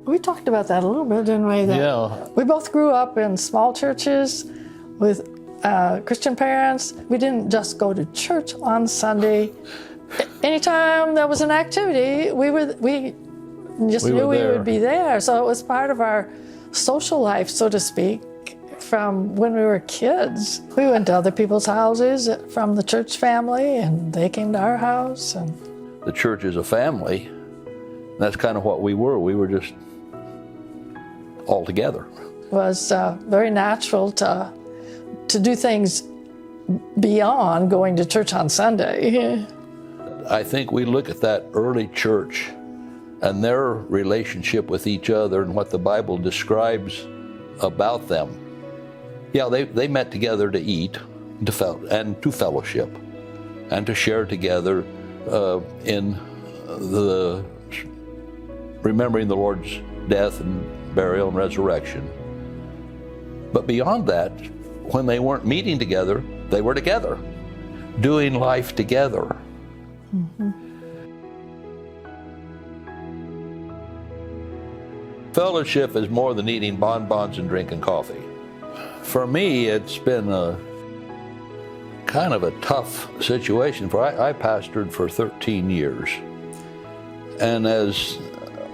We talked about that a little bit, didn't we? That Yeah. We both grew up in small churches with Christian parents. We didn't just go to church on Sunday. Anytime there was an activity, we just knew we would be there. So it was part of our social life, so to speak, from when we were kids. We went to other people's houses from the church family, and they came to our house. And The church is a family. That's kind of what we were. We were just all together. it was very natural to do things beyond going to church on Sunday. I think we look at that early church and their relationship with each other and what the Bible describes about them. Yeah, they met together to eat and to fellowship and to share together in the remembering the Lord's death and burial and resurrection. But beyond that, when they weren't meeting together, they were together, doing life together. Mm-hmm. Fellowship is more than eating bonbons and drinking coffee. For me, it's been a kind of a tough situation. I pastored for 13 years. And as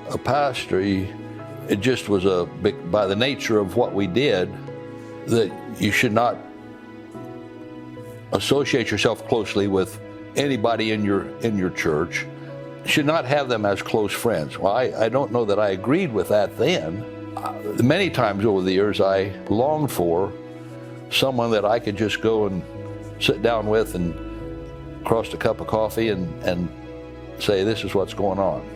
a pastor, it just was by the nature of what we did, that you should not associate yourself closely with anybody in your church. You should not have them as close friends. Well, I don't know that I agreed with that then. Many times over the years, I longed for someone that I could just go and sit down with and cross a cup of coffee and say, this is what's going on.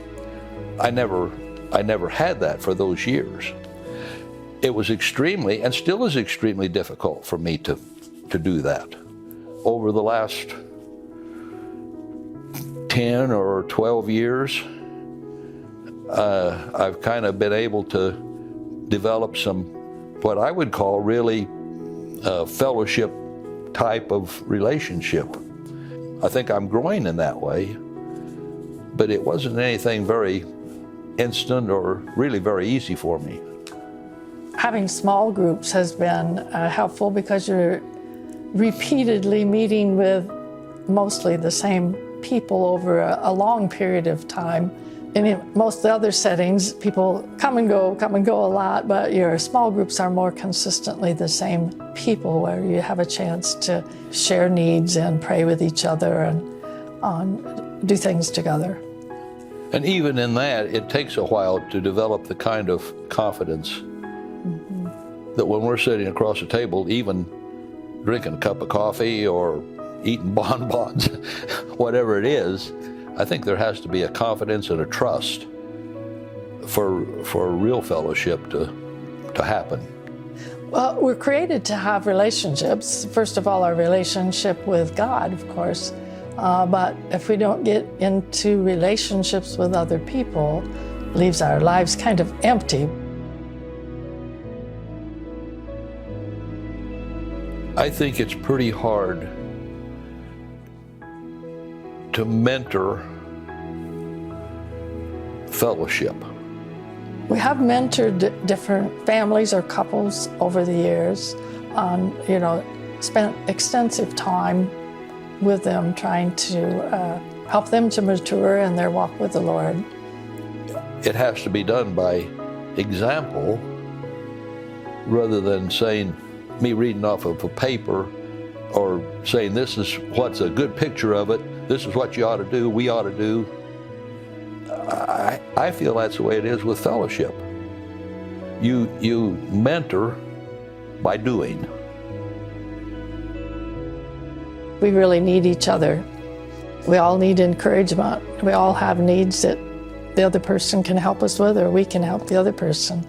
I never had that for those years. It was extremely, and still is extremely difficult for me to do that. Over the last 10 or 12 years, I've kind of been able to develop some, what I would call really fellowship type of relationship. I think I'm growing in that way, but it wasn't anything very instant or really very easy for me. Having small groups has been helpful because you're repeatedly meeting with mostly the same people over a long period of time. In most of the other settings, people come and go a lot, but your small groups are more consistently the same people, where you have a chance to share needs and pray with each other and do things together. And even in that, it takes a while to develop the kind of confidence that when we're sitting across the table, even drinking a cup of coffee or eating bonbons, whatever it is, I think there has to be a confidence and a trust for real fellowship to happen. Well, we're created to have relationships. First of all, our relationship with God, of course. But if we don't get into relationships with other people, it leaves our lives kind of empty. I think it's pretty hard to mentor fellowship. We have mentored different families or couples over the years, spent extensive time with them trying to help them to mature in their walk with the Lord. It has to be done by example rather than saying, me reading off of a paper or saying this is what's a good picture of it, this is what you ought to do, we ought to do. I feel that's the way it is with fellowship. You mentor by doing. We really need each other. We all need encouragement. We all have needs that the other person can help us with, or we can help the other person.